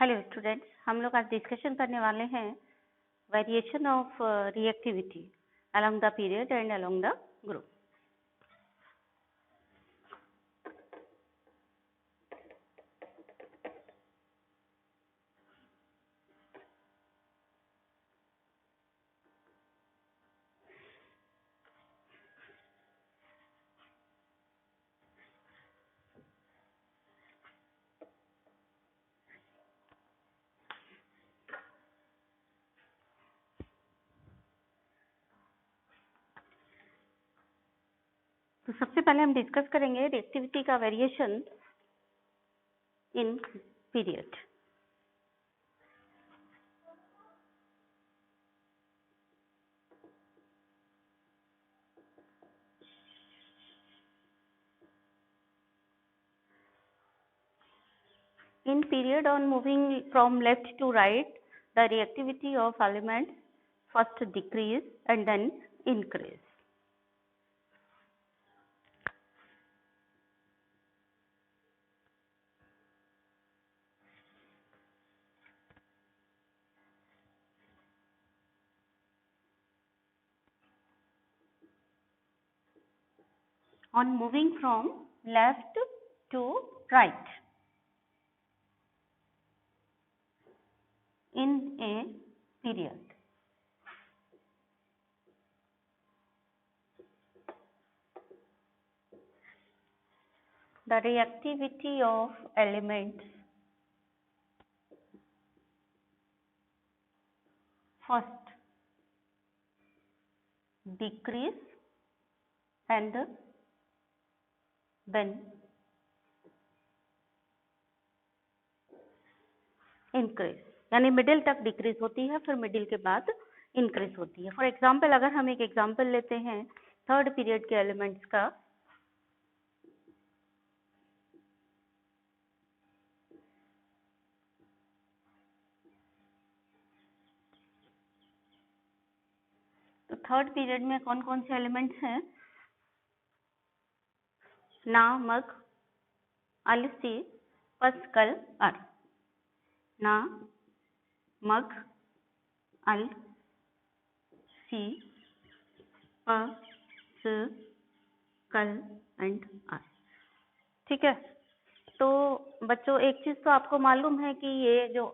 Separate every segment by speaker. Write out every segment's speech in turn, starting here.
Speaker 1: Hello students, हम लोग आज डिस्कशन करने वाले हैं variation of reactivity along the period and along the group. तो सबसे पहले हम डिस्कस करेंगे रिएक्टिविटी का variation in period. In period, on moving from left to right, the reactivity of elements first decrease and then increase. On moving from left to right in a period. The reactivity of elements first decrease and then increase, यानी middle तक decrease होती है, फिर middle के बाद increase होती है। For example, अगर हम एक एग्जांपल लेते हैं थर्ड पीरियड के एलिमेंट्स का, तो थर्ड पीरियड में कौन कौन से एलिमेंट्स हैं? ना, मग, अल, सी, पस, कल, अर। ना, मग, अल, सी, पस, कल एंड आर। ठीक है, तो बच्चों एक चीज तो आपको मालूम है कि ये जो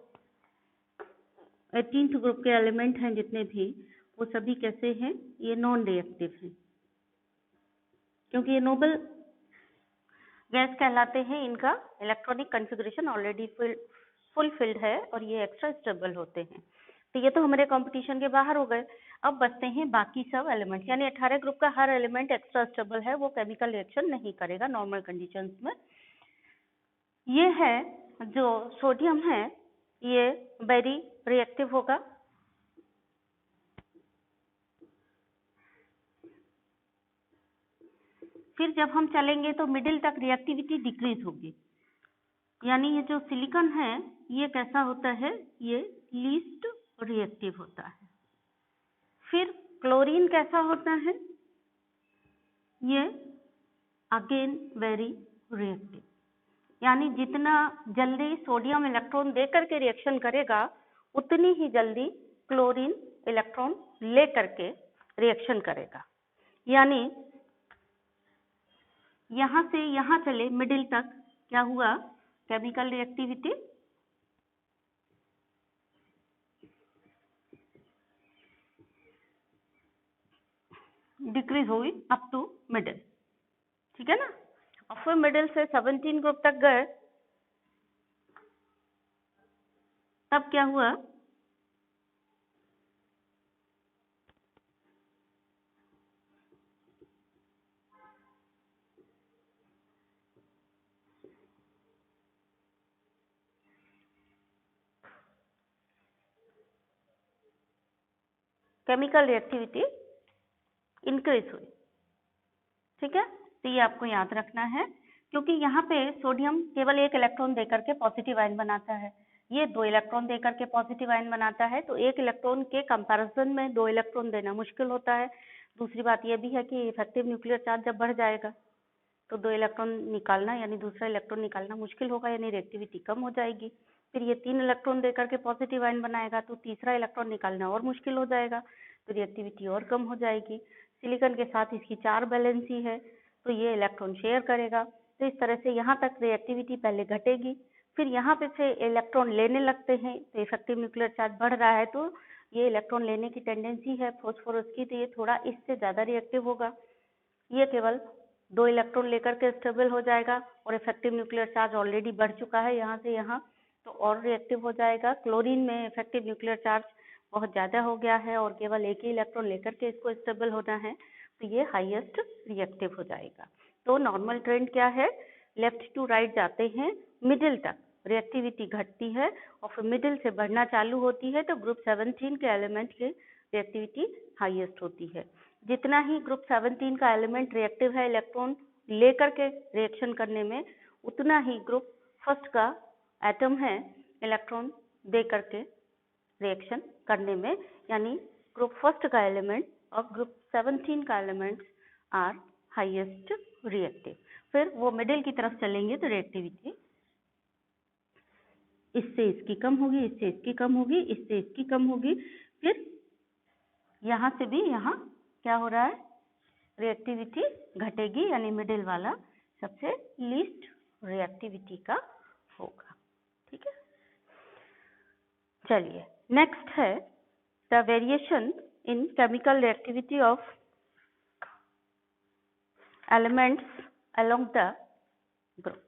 Speaker 1: 18th ग्रुप के एलिमेंट हैं जितने भी, वो सभी कैसे हैं? ये नॉन रिएक्टिव हैं, क्योंकि ये नोबल गैस कहलाते हैं। इनका इलेक्ट्रॉनिक कॉन्फ़िगरेशन ऑलरेडी फुलफिल्ड है और ये एक्स्ट्रा स्टेबल होते हैं। तो ये तो हमारे कंपटीशन के बाहर हो गए। अब बचते हैं बाकी सब एलिमेंट, यानी 18 ग्रुप का हर एलिमेंट एक्स्ट्रा स्टेबल है, वो केमिकल रिएक्शन नहीं करेगा नॉर्मल कंडीशंस में। ये है जो सोडियम है, ये वेरी रिएक्टिव होगा। फिर जब हम चलेंगे तो मिडिल तक रिएक्टिविटी डिक्रीज होगी, यानी ये जो सिलिकॉन है ये कैसा होता है? ये लीस्ट रिएक्टिव होता है। फिर क्लोरीन कैसा होता है? ये अगेन वेरी रिएक्टिव, यानी जितना जल्दी सोडियम इलेक्ट्रॉन देकर के रिएक्शन करेगा, उतनी ही जल्दी क्लोरीन इलेक्ट्रॉन ले करके रिएक्शन करेगा। यानी यहां से यहां चले मिडिल तक, क्या हुआ? केमिकल रिएक्टिविटी डिक्रीज हुई अप टू मिडिल। ठीक है ना? और फिर मिडिल से 17 ग्रुप तक गए, तब क्या हुआ? केमिकल रिएक्टिविटी इंक्रीज हुई। ठीक है, तो ये आपको याद रखना है, क्योंकि यहाँ पे सोडियम केवल एक इलेक्ट्रॉन देकर के पॉजिटिव आयन बनाता है, ये 2 इलेक्ट्रॉन देकर के पॉजिटिव आयन बनाता है। तो एक इलेक्ट्रॉन के कंपैरिजन में 2 इलेक्ट्रॉन देना मुश्किल होता है। दूसरी बात यह भी है कि इफेक्टिव न्यूक्लियर चार्ज जब बढ़ जाएगा तो 2 इलेक्ट्रॉन निकालना, यानी दूसरा इलेक्ट्रॉन निकालना मुश्किल होगा, यानी रिएक्टिविटी कम हो जाएगी। फिर ये 3 इलेक्ट्रॉन देकर के पॉजिटिव आयन बनाएगा, तो तीसरा इलेक्ट्रॉन निकालना और मुश्किल हो जाएगा, तो रिएक्टिविटी और कम हो जाएगी। सिलिकॉन के साथ इसकी 4 वैलेंसी है, तो ये इलेक्ट्रॉन शेयर करेगा। तो इस तरह से यहाँ तक रिएक्टिविटी पहले घटेगी, फिर यहाँ पे से इलेक्ट्रॉन लेने लगते हैं, तो इफेक्टिव न्यूक्लियर चार्ज बढ़ रहा है, तो ये इलेक्ट्रॉन लेने की टेंडेंसी है फॉस्फोरस की, तो ये थोड़ा इससे ज़्यादा रिएक्टिव होगा। ये केवल 2 इलेक्ट्रॉन लेकर के स्टेबल हो जाएगा, और इफेक्टिव न्यूक्लियर चार्ज ऑलरेडी बढ़ चुका है यहाँ से यहाँ, तो और रिएक्टिव हो जाएगा। क्लोरीन में इफेक्टिव न्यूक्लियर चार्ज बहुत ज़्यादा हो गया है और केवल एक ही इलेक्ट्रॉन लेकर के इसको स्टेबल होना है, तो ये हाईएस्ट रिएक्टिव हो जाएगा। तो नॉर्मल ट्रेंड क्या है, लेफ्ट टू राइट जाते हैं, मिडिल तक रिएक्टिविटी घटती है और फिर मिडिल से बढ़ना चालू होती है, तो ग्रुप 17 के एलिमेंट की रिएक्टिविटी हाईएस्ट होती है। जितना ही ग्रुप 17 का एलिमेंट रिएक्टिव है इलेक्ट्रॉन लेकर के रिएक्शन करने में, उतना ही ग्रुप फर्स्ट का एटम है इलेक्ट्रॉन दे करके रिएक्शन करने में, यानी ग्रुप फर्स्ट का एलिमेंट और ग्रुप 17 का एलिमेंट आर हाईएस्ट रिएक्टिव। फिर वो मिडिल की तरफ चलेंगे तो रिएक्टिविटी इससे इसकी कम होगी, इससे इसकी कम होगी, इससे इसकी कम होगी, फिर यहाँ से भी यहाँ क्या हो रहा है, रिएक्टिविटी घटेगी, यानी मिडिल वाला सबसे लीस्ट रिएक्टिविटी का होगा। ठीक है, चलिए नेक्स्ट है the variation in chemical reactivity of elements along the group.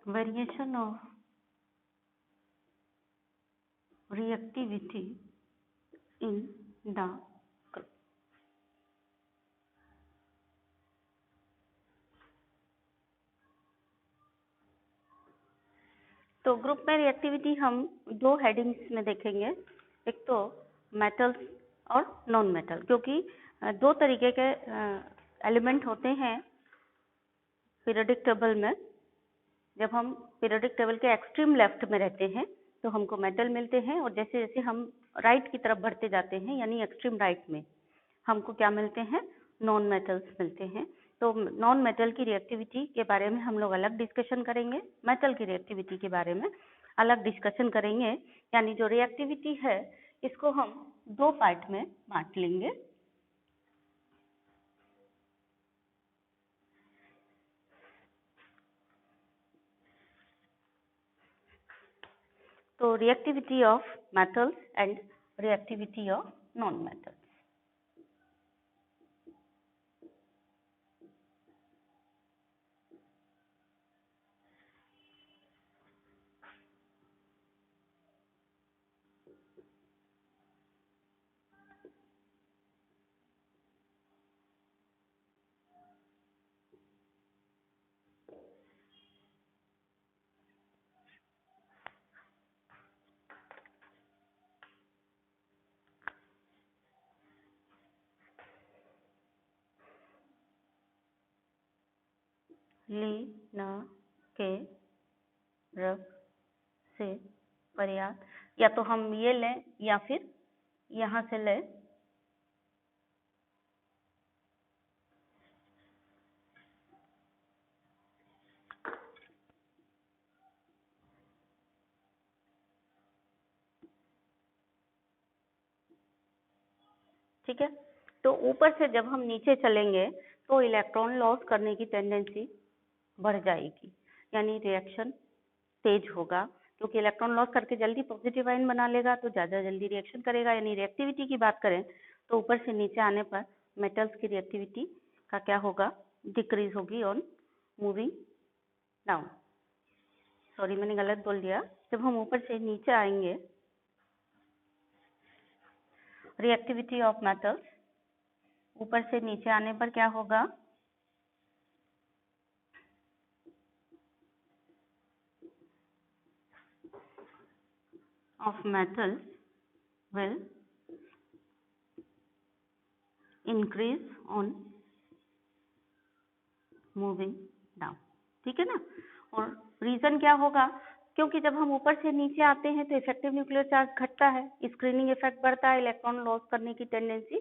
Speaker 1: Variation of reactivity in the group. तो ग्रुप में रिएक्टिविटी हम 2 हेडिंग्स में देखेंगे, एक तो मेटल्स और नॉन मेटल, क्योंकि 2 तरीके के एलिमेंट होते हैं पीरियोडिक टेबल में। जब हम पीरियोडिक टेबल के एक्सट्रीम लेफ्ट में रहते हैं तो हमको मेटल मिलते हैं, और जैसे जैसे हम राइट की तरफ बढ़ते जाते हैं, यानी एक्सट्रीम राइट में, हमको क्या मिलते हैं, नॉन मेटल्स मिलते हैं। तो नॉन मेटल की रिएक्टिविटी के बारे में हम लोग अलग डिस्कशन करेंगे, मेटल की रिएक्टिविटी के बारे में अलग डिस्कशन करेंगे। यानी जो रिएक्टिविटी है इसको हम 2 पार्ट में बांट लेंगे। तो reactivity of metals and reactivity of non metals. ली न के रग से पर्याप्त, या तो हम ये लें या फिर यहाँ से लें। ठीक है, तो ऊपर से जब हम नीचे चलेंगे तो इलेक्ट्रॉन लॉस करने की टेंडेंसी बढ़ जाएगी, यानी रिएक्शन तेज होगा, क्योंकि इलेक्ट्रॉन लॉस करके जल्दी पॉजिटिव आयन बना लेगा तो ज़्यादा जल्दी रिएक्शन करेगा। यानी रिएक्टिविटी की बात करें तो ऊपर से नीचे आने पर मेटल्स की रिएक्टिविटी का क्या होगा, डिक्रीज होगी ऑन मूविंग डाउन। सॉरी, मैंने गलत बोल दिया। जब हम ऊपर से नीचे आएंगे, रिएक्टिविटी ऑफ मेटल्स, ऊपर से नीचे आने पर क्या होगा? Of metals will increase on moving down। ठीक है ना? और रीजन क्या होगा? क्योंकि जब हम ऊपर से नीचे आते हैं तो इफेक्टिव न्यूक्लियर चार्ज घटता है, स्क्रीनिंग इफेक्ट बढ़ता है, इलेक्ट्रॉन लॉस करने की टेंडेंसी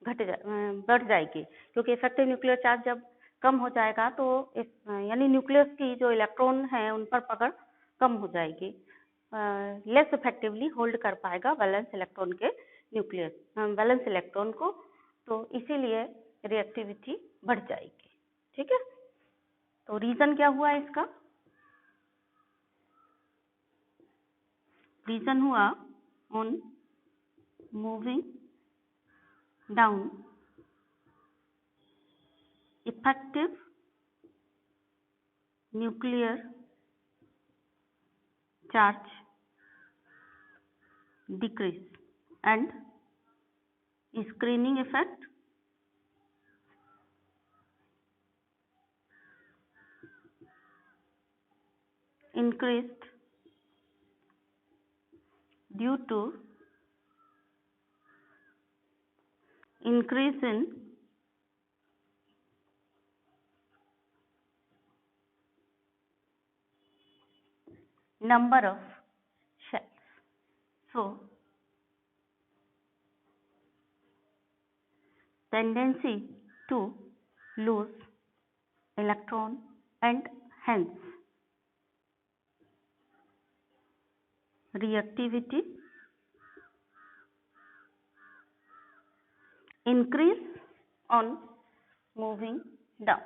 Speaker 1: बढ़ जाएगी। क्योंकि इफेक्टिव न्यूक्लियर चार्ज जब कम हो जाएगा तो यानी न्यूक्लियस की जो इलेक्ट्रॉन है उन पर पकड़ कम हो जाएगी, लेस इफेक्टिवली होल्ड कर पाएगा वैलेंस इलेक्ट्रॉन के न्यूक्लियस वैलेंस इलेक्ट्रॉन को, तो इसीलिए रिएक्टिविटी बढ़ जाएगी। ठीक है, तो रीजन क्या हुआ इसका? रीजन हुआ on moving down effective nuclear charge decrease and screening effect increased due to increase in number of shells. So tendency to lose electron and hence reactivity increase on moving down।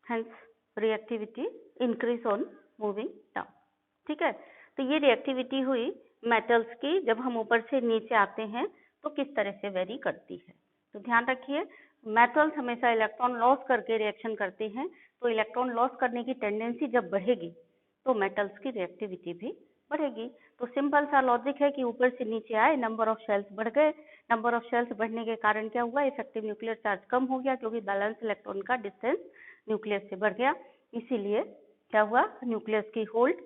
Speaker 1: Hence reactivity increase on moving down। ठीक है, तो ये reactivity हुई metals की जब हम ऊपर से नीचे आते हैं तो किस तरह से वेरी करती है। तो ध्यान रखिए, मेटल्स हमेशा इलेक्ट्रॉन लॉस करके रिएक्शन करते हैं, तो इलेक्ट्रॉन लॉस करने की टेंडेंसी जब बढ़ेगी तो मेटल्स की रिएक्टिविटी भी बढ़ेगी। तो सिंपल सा लॉजिक है कि ऊपर से नीचे आए, नंबर ऑफ शेल्स बढ़ गए, नंबर ऑफ शेल्स बढ़ने के कारण क्या हुआ? इफेक्टिव न्यूक्लियर चार्ज कम हो गया, क्योंकि बैलेंस इलेक्ट्रॉन का डिस्टेंस न्यूक्लियस से बढ़ गया, इसीलिए क्या हुआ? न्यूक्लियस की होल्ड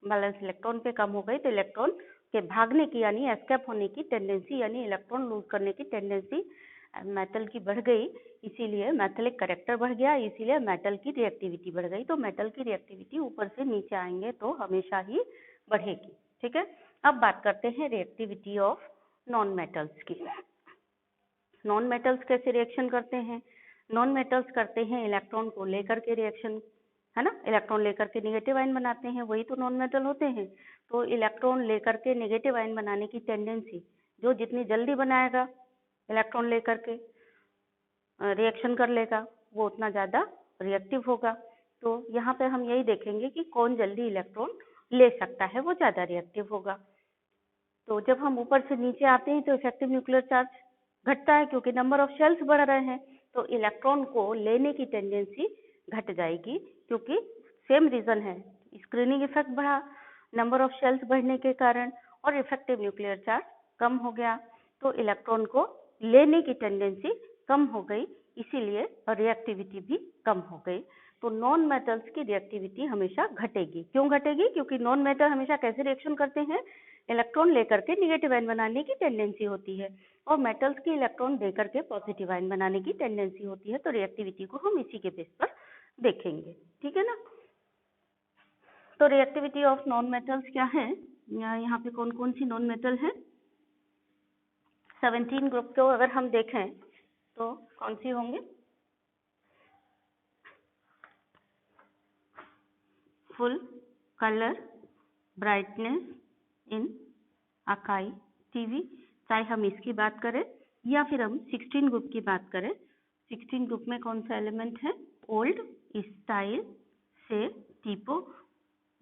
Speaker 1: बैलेंस इलेक्ट्रॉन पे कम हो गई, तो इलेक्ट्रॉन के भागने की यानी एस्केप होने की टेंडेंसी यानी इलेक्ट्रॉन लूज करने की टेंडेंसी मेटल की बढ़ गई, इसीलिए मेटलिक करेक्टर बढ़ गया, इसीलिए मेटल की रिएक्टिविटी बढ़ गई। तो मेटल की रिएक्टिविटी ऊपर से नीचे आएंगे तो हमेशा ही बढ़ेगी। ठीक है, अब बात करते हैं रिएक्टिविटी ऑफ नॉन मेटल्स की। नॉन मेटल्स कैसे रिएक्शन करते हैं? नॉन मेटल्स करते हैं इलेक्ट्रॉन को लेकर के रिएक्शन, है ना? इलेक्ट्रॉन लेकर के नेगेटिव आयन बनाते हैं, वही तो नॉन मेटल होते हैं। तो इलेक्ट्रॉन लेकर के नेगेटिव आयन बनाने की टेंडेंसी, जो जितनी जल्दी बनाएगा इलेक्ट्रॉन लेकर के रिएक्शन कर लेगा, वो उतना ज़्यादा रिएक्टिव होगा। तो यहाँ पे हम यही देखेंगे कि कौन जल्दी इलेक्ट्रॉन ले सकता है, वो ज़्यादा रिएक्टिव होगा। तो जब हम ऊपर से नीचे आते हैं तो इफेक्टिव न्यूक्लियर चार्ज घटता है, क्योंकि नंबर ऑफ शेल्स बढ़ रहे हैं, तो इलेक्ट्रॉन को लेने की टेंडेंसी घट जाएगी, क्योंकि सेम रीजन है, स्क्रीनिंग इफेक्ट बढ़ा नंबर ऑफ शेल्स बढ़ने के कारण, और इफेक्टिव न्यूक्लियर चार्ज कम हो गया, तो इलेक्ट्रॉन को लेने की टेंडेंसी कम हो गई, इसीलिए रिएक्टिविटी भी कम हो गई। तो नॉन मेटल्स की रिएक्टिविटी हमेशा घटेगी। क्यों घटेगी? क्योंकि नॉन मेटल हमेशा कैसे रिएक्शन करते हैं? इलेक्ट्रॉन लेकर के नेगेटिव आयन बनाने की टेंडेंसी होती है, और मेटल्स की इलेक्ट्रॉन देकर के पॉजिटिव आयन बनाने की टेंडेंसी होती है। तो रिएक्टिविटी को हम इसी के बेस पर देखेंगे। ठीक है ना? तो रिएक्टिविटी ऑफ नॉन मेटल्स क्या है? यहाँ पे कौन कौन सी नॉन मेटल है? 17 ग्रुप को अगर हम देखें तो कौन सी होंगे? फुल कलर ब्राइटनेस इन अकाई टीवी, चाहे हम इसकी बात करें या फिर हम 16 ग्रुप की बात करें। 16 ग्रुप में कौन सा एलिमेंट है? ओल्ड स्टाइल से टीपो,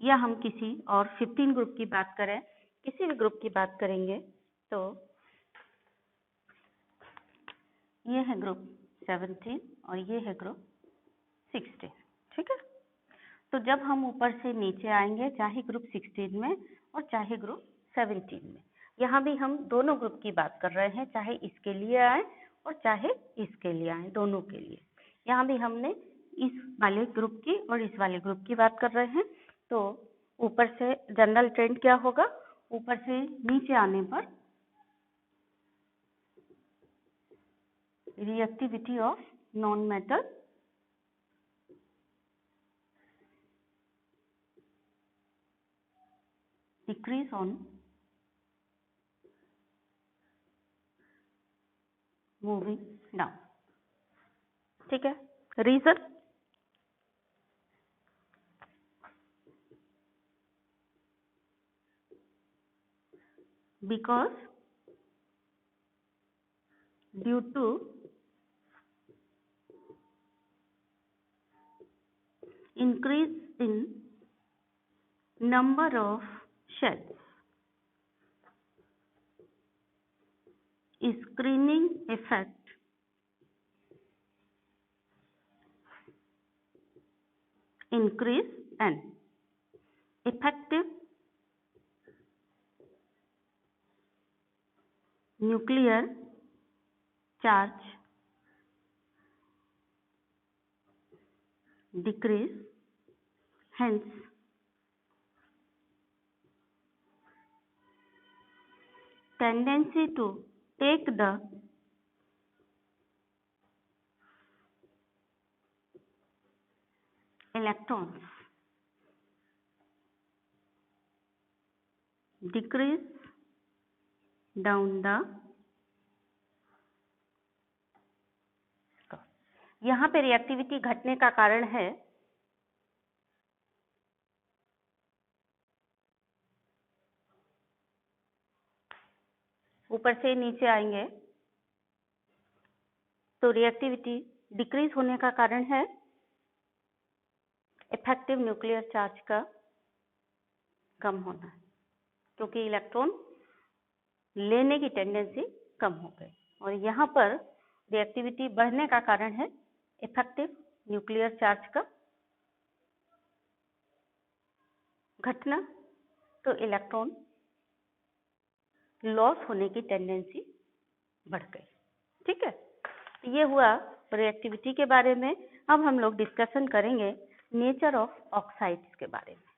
Speaker 1: या हम किसी और 15 ग्रुप की बात करें, किसी भी ग्रुप की बात करेंगे तो ये है ग्रुप 17 और ये है ग्रुप 16, ठीक है। तो जब हम ऊपर से नीचे आएंगे, चाहे ग्रुप 16 में और चाहे ग्रुप 17 में, यहाँ भी हम दोनों ग्रुप की बात कर रहे हैं, चाहे इसके लिए आए और चाहे इसके लिए आए, दोनों के लिए। यहाँ भी हमने इस वाले ग्रुप की और इस वाले ग्रुप की बात कर रहे हैं। तो ऊपर से जनरल ट्रेंड क्या होगा, ऊपर से नीचे आने पर reactivity of non metal decrease on moving down, ठीक है। Reason, because due to increase in number of shells, screening effect increase and effective nuclear charge decrease, hence tendency to take the electrons decrease down the, यहाँ पे reactivity घटने का कारण है ऊपर से नीचे आएंगे तो रिएक्टिविटी डिक्रीज होने का कारण है इफेक्टिव न्यूक्लियर चार्ज का कम होना, क्योंकि इलेक्ट्रॉन लेने की टेंडेंसी कम हो गई। और यहाँ पर रिएक्टिविटी बढ़ने का कारण है इफेक्टिव न्यूक्लियर चार्ज का घटना, तो इलेक्ट्रॉन लॉस होने की टेंडेंसी बढ़ गई, ठीक है। ये हुआ रिएक्टिविटी के बारे में। अब हम लोग डिस्कशन करेंगे नेचर ऑफ ऑक्साइड्स के बारे में।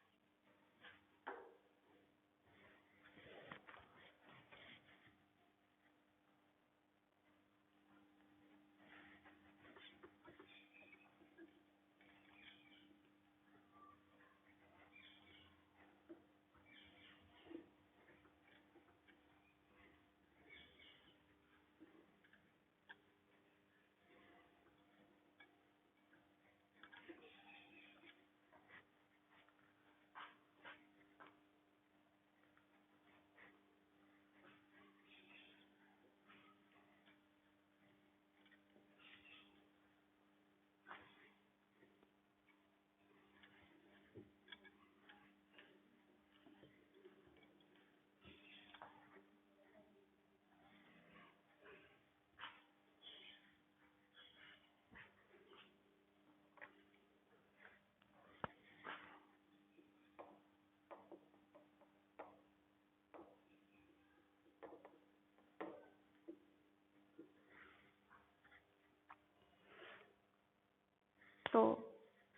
Speaker 1: तो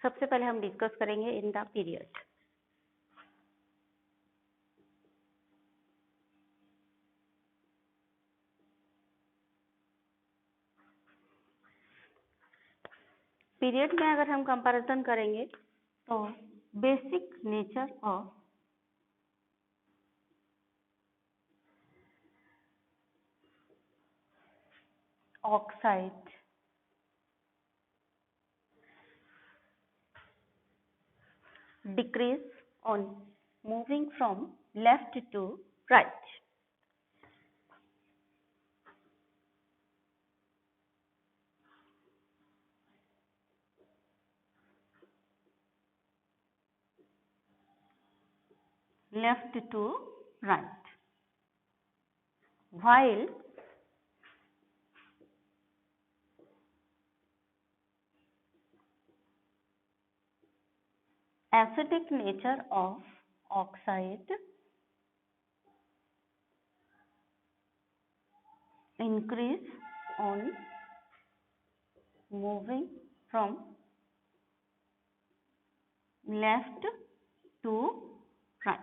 Speaker 1: सबसे पहले हम डिस्कस करेंगे इन द पीरियड। पीरियड में अगर हम कंपैरिजन करेंगे तो basic nature of oxide decrease on moving from left to right. left to right, while acidic nature of oxide increase on moving from left to right.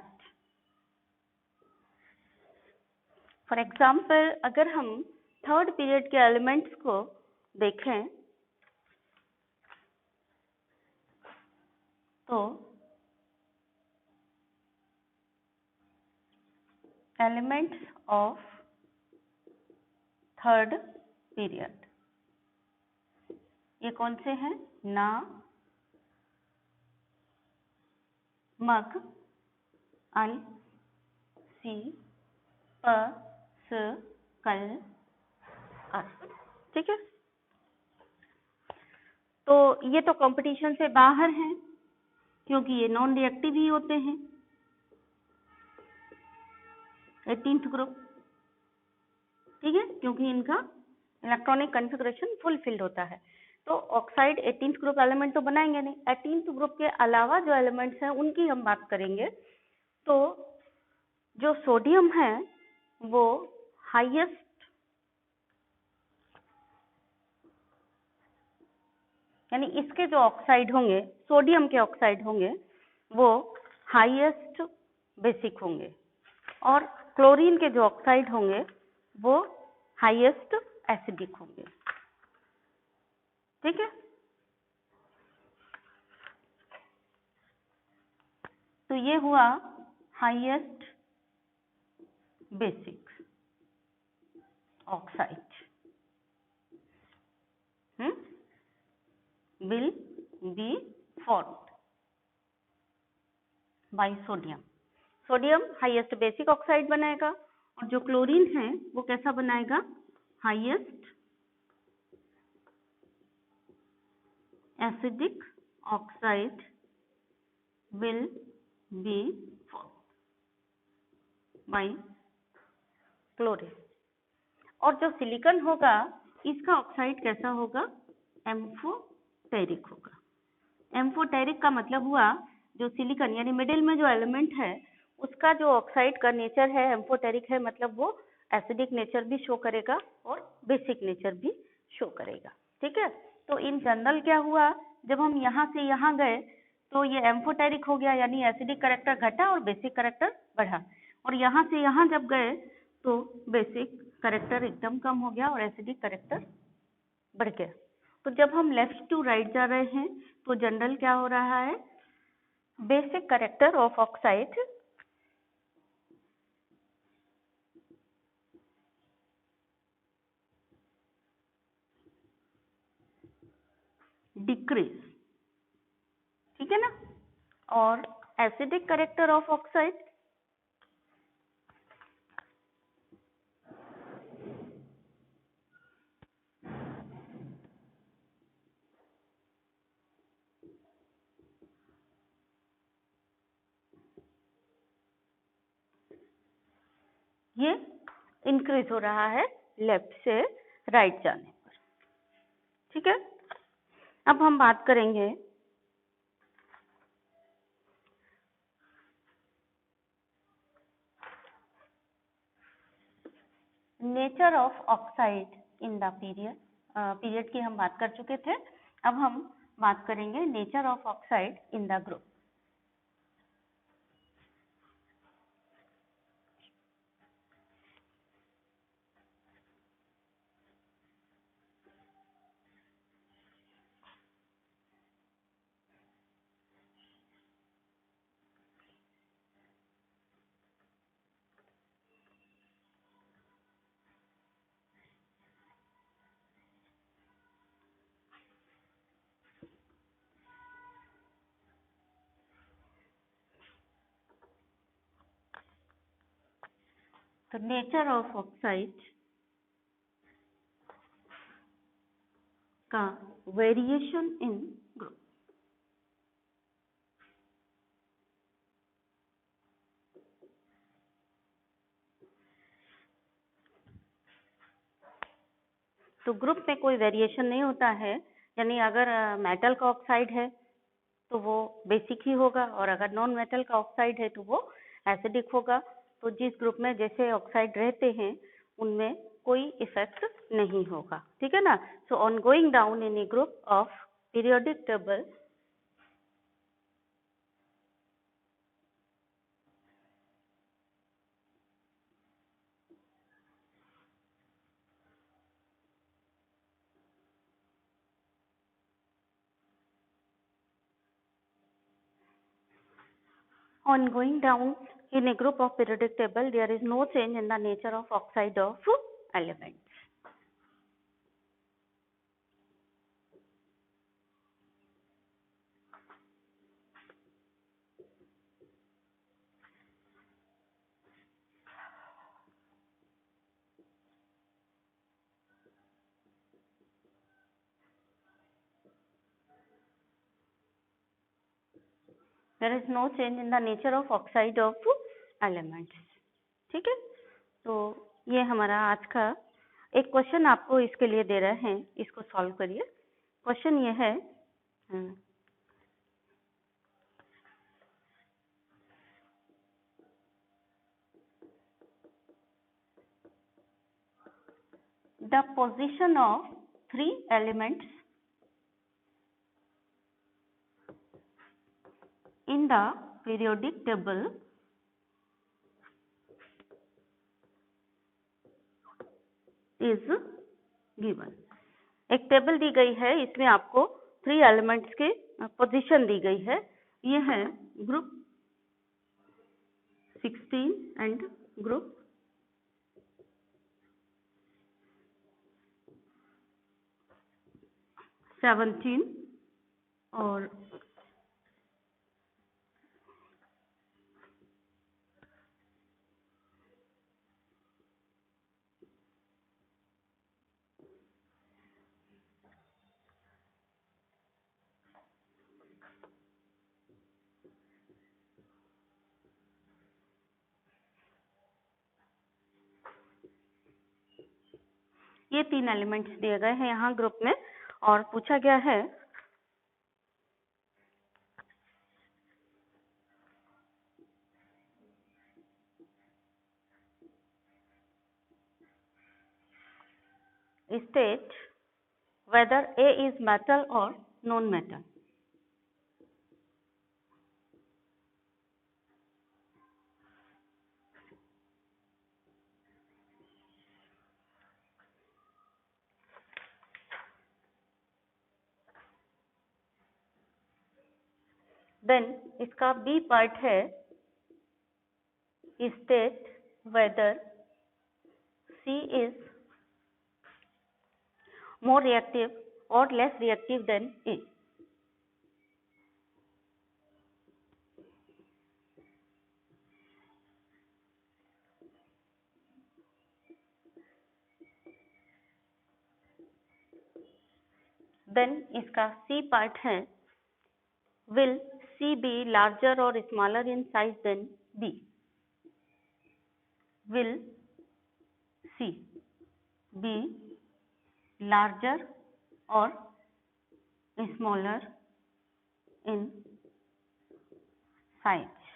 Speaker 1: For example अगर हम third period के elements को देखें तो elements of third period ये कौन से हैं? ना, मग, अल, सी, प, स, कल, अर। ठीक है, तो ये तो कंपटीशन से बाहर हैं क्योंकि ये नॉन रिएक्टिव ही होते हैं। 18th ग्रुप, ठीक है, क्योंकि इनका इलेक्ट्रॉनिक कॉन्फ़िगरेशन फुलफिल्ड होता है। तो ऑक्साइड 18th ग्रुप एलिमेंट तो बनाएंगे नहीं। 18th ग्रुप के अलावा जो एलिमेंट्स हैं उनकी हम बात करेंगे। तो जो सोडियम है वो हाईएस्ट यानी इसके जो ऑक्साइड होंगे, सोडियम के ऑक्साइड होंगे, वो हाईएस्ट बेसिक होंगे और क्लोरीन के जो ऑक्साइड होंगे वो हाईएस्ट एसिडिक होंगे। ठीक है, तो ये हुआ highest basic oxide will be formed by sodium. Sodium highest basic oxide बनाएगा और जो क्लोरीन है वो कैसा बनाएगा? Highest acidic oxide will be formed by chlorine. और जो सिलिकॉन होगा इसका ऑक्साइड कैसा होगा? एम्फोटेरिक होगा। एम्फोटेरिक का मतलब हुआ जो सिलिकॉन यानी मिडिल में जो एलिमेंट है उसका जो ऑक्साइड का नेचर है एम्फोटेरिक है, मतलब वो एसिडिक नेचर भी शो करेगा और बेसिक नेचर भी शो करेगा। ठीक है, तो इन जनरल क्या हुआ, जब हम यहाँ से यहाँ गए तो ये एम्फोटेरिक हो गया यानी एसिडिक कैरेक्टर घटा और बेसिक कैरेक्टर बढ़ा, और यहाँ से यहाँ जब गए तो बेसिक कैरेक्टर एकदम कम हो गया और एसिडिक कैरेक्टर बढ़ गया। तो जब हम लेफ्ट टू राइट जा रहे हैं तो जनरल क्या हो रहा है? Basic character of oxide decrease, ठीक है ना, और एसिडिक कैरेक्टर ऑफ ऑक्साइड ये इंक्रीज हो रहा है लेफ्ट से राइट जाने पर। ठीक है, अब हम बात करेंगे nature of oxide in the period. Period की हम बात कर चुके थे, अब हम बात करेंगे nature of oxide in the group. तो नेचर ऑफ ऑक्साइड का वेरिएशन इन ग्रुप। तो ग्रुप में कोई वेरिएशन नहीं होता है, यानी अगर मेटल का ऑक्साइड है तो वो बेसिक ही होगा, और अगर नॉन मेटल का ऑक्साइड है तो वो एसिडिक होगा। तो जिस ग्रुप में जैसे ऑक्साइड रहते हैं उनमें कोई इफेक्ट नहीं होगा, ठीक है ना। So on going down in A group of periodic table, on going down in a group of periodic table, there is no change in the nature of oxide of elements. There is no change in the nature of oxide of elements. ठीक है, तो ये हमारा आज का एक question आपको इसके लिए दे रहे हैं, इसको सॉल्व करिए। क्वेश्चन ये है, the position of 3 elements in the periodic table is given. एक टेबल दी गई है, इसमें आपको 3 एलिमेंट्स की पोजीशन दी गई है। ये है ग्रुप 16 एंड ग्रुप 17 और ये 3 एलिमेंट्स दिए गए हैं यहाँ ग्रुप में, और पूछा गया है state whether A is metal or non-metal. Then इसका B पार्ट है state whether C is more reactive or less reactive than A. Then इसका C पार्ट है will C be larger or smaller in size than B? Will C be larger or smaller in size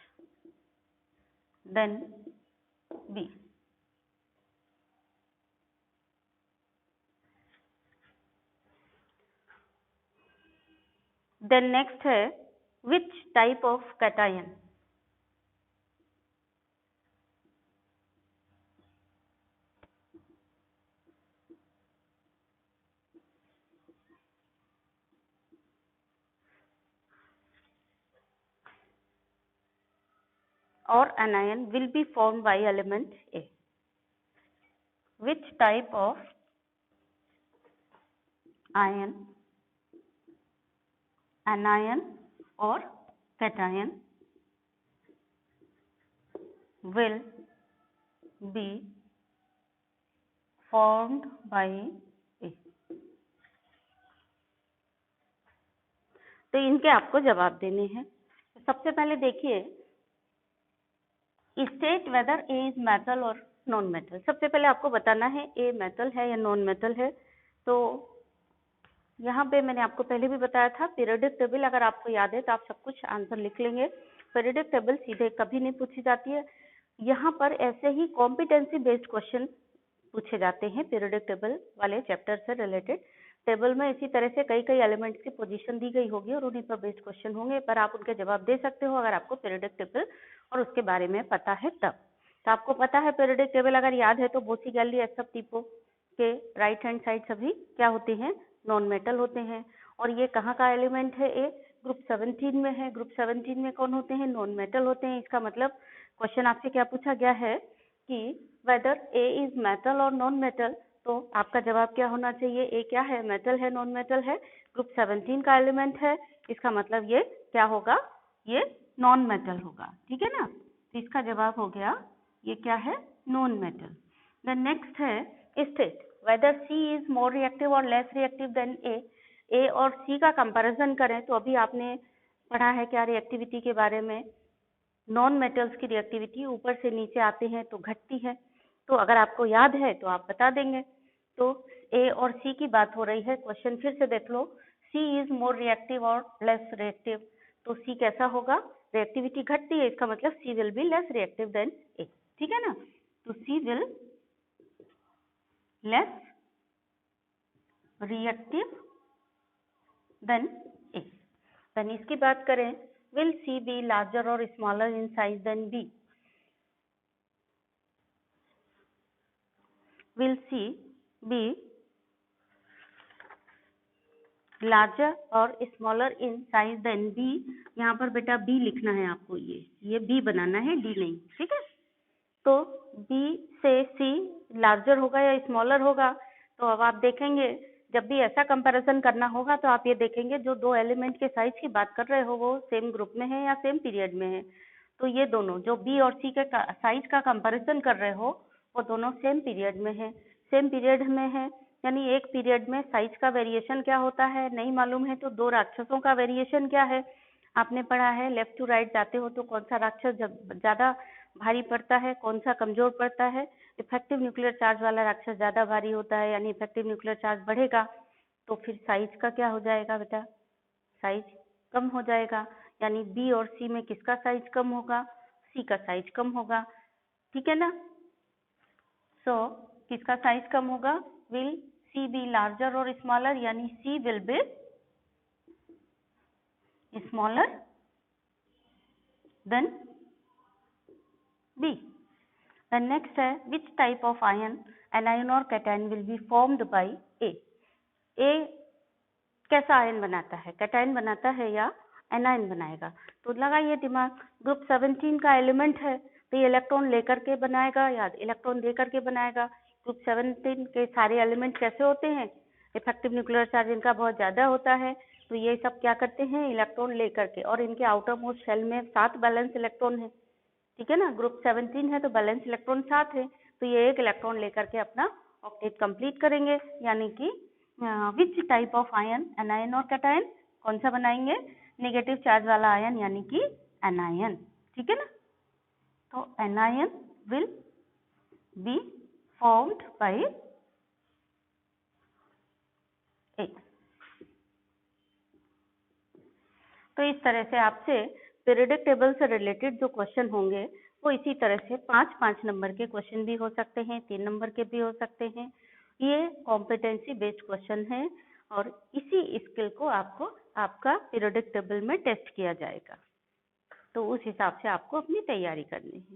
Speaker 1: than B? Then next है which type of cation? or anion will be formed by element A? Which type of ion, anion or cation will be formed by A? तो इनके आपको जवाब देने हैं। सबसे पहले देखिए state whether A is metal और नॉन मेटल। सबसे पहले आपको बताना है ए मेटल है या नॉन मेटल है। तो यहाँ पे मैंने आपको पहले भी बताया था, पीरियोडिक टेबल अगर आपको याद है तो आप सब कुछ आंसर लिख लेंगे। पीरियोडिक टेबल सीधे कभी नहीं पूछी जाती है, यहाँ पर ऐसे ही कॉम्पिटेंसी बेस्ड क्वेश्चन पूछे जाते हैं पीरियोडिक टेबल वाले चैप्टर से रिलेटेड। टेबल में इसी तरह से कई कई एलिमेंट्स की पोजीशन दी गई होगी और उन्हीं पर बेस्ड क्वेश्चन होंगे, पर आप उनके जवाब दे सकते हो अगर आपको पीरियोडिक टेबल और उसके बारे में पता है तब। तो आपको पता है पीरियोडिक टेबल अगर याद है तो बोसी गैली एसएफ टीपो के राइट हैंड साइड सभी क्या होते हैं, नॉन मेटल होते हैं। और ये कहाँ का एलिमेंट है, ए ग्रुप 17 में है। ग्रुप 17 में कौन होते हैं, नॉन मेटल होते हैं। इसका मतलब क्वेश्चन आपसे क्या पूछा गया है कि वेदर ए इज मेटल और नॉन मेटल, तो आपका जवाब क्या होना चाहिए, ए क्या है, मेटल है, नॉन मेटल है, ग्रुप 17 का एलिमेंट है। इसका मतलब ये क्या होगा, ये नॉन मेटल होगा, ठीक है ना। तो इसका जवाब हो गया ये क्या है, नॉन मेटल। देन नेक्स्ट है state whether C is more reactive और लेस रिएक्टिव देन ए। ए और सी का कंपैरिजन करें तो अभी आपने पढ़ा है क्या रिएक्टिविटी के बारे में, नॉन मेटल्स की रिएक्टिविटी ऊपर से नीचे आते हैं तो घटती है। तो अगर आपको याद है तो आप बता देंगे। तो ए और सी की बात हो रही है, क्वेश्चन फिर से देख लो, सी इज मोर रिएक्टिव और लेस रिएक्टिव, तो सी कैसा होगा, रिएक्टिविटी घटती है, इसका मतलब C will be less reactive than A, ठीक है ना। तो C will less reactive than A. Then इसकी बात करें, will C be larger or smaller in size than B? Will C be larger or smaller in size than B? यहाँ पर बेटा B लिखना है आपको, ये B बनाना है, D नहीं, ठीक है। तो B से C लार्जर होगा या स्मॉलर होगा, तो अब आप देखेंगे जब भी ऐसा कंपैरिजन करना होगा तो आप ये देखेंगे जो दो एलिमेंट के साइज की बात कर रहे हो वो सेम ग्रुप में है या सेम पीरियड में है। तो ये दोनों जो बी और सी के साइज का कंपैरिजन कर रहे हो वो दोनों सेम पीरियड में है। सेम पीरियड में है यानी एक पीरियड में साइज का वेरिएशन क्या होता है नहीं मालूम है, तो दो राक्षसों का वेरिएशन क्या है आपने पढ़ा है, लेफ्ट टू राइट जाते हो तो कौन सा राक्षस ज्यादा भारी पड़ता है, कौन सा कमजोर पड़ता है। इफेक्टिव न्यूक्लियर चार्ज वाला राक्षस ज्यादा भारी होता है, यानी इफेक्टिव न्यूक्लियर चार्ज बढ़ेगा तो फिर साइज का क्या हो जाएगा बेटा, साइज कम हो जाएगा। यानी बी और सी में किसका साइज कम होगा, सी का साइज कम होगा, ठीक है ना। सो किसका साइज कम होगा, विल सी बी लार्जर और स्मॉलर, यानी C will be smaller than B. The next है which type of ion, anion or cation will be formed by A? A कैसा आयन बनाता है, कैटायन बनाता है या एनायन बनाएगा। तो लगाइए दिमाग, ग्रुप 17 का एलिमेंट है तो ये इलेक्ट्रॉन लेकर के बनाएगा या इलेक्ट्रॉन देकर के बनाएगा। ग्रुप 17 के सारे एलिमेंट कैसे होते हैं, इफेक्टिव न्यूक्लियर चार्ज इनका बहुत ज्यादा होता है, तो ये सब क्या करते हैं, इलेक्ट्रॉन लेकर के, और इनके आउटर मोस्ट शेल में 7 बैलेंस इलेक्ट्रॉन है, ठीक है ना। ग्रुप 17 है तो बैलेंस इलेक्ट्रॉन 7 है, तो ये एक इलेक्ट्रॉन लेकर के अपना ऑक्टेट कंप्लीट करेंगे। यानी कि which type of ion, anion और कैटायन, कौन सा बनाएंगे, नेगेटिव चार्ज वाला आयन यानी कि एनायन, ठीक है ना। तो anion will be formed by A. तो इस तरह से आपसे पीरियोडिक टेबल से रिलेटेड जो क्वेश्चन होंगे वो इसी तरह से 5-5 नंबर के क्वेश्चन भी हो सकते हैं, 3 नंबर के भी हो सकते हैं। ये कॉम्पिटेंसी बेस्ड क्वेश्चन है और इसी स्किल को आपको आपका पीरियोडिक टेबल में टेस्ट किया जाएगा, तो उस हिसाब से आपको अपनी तैयारी करनी है।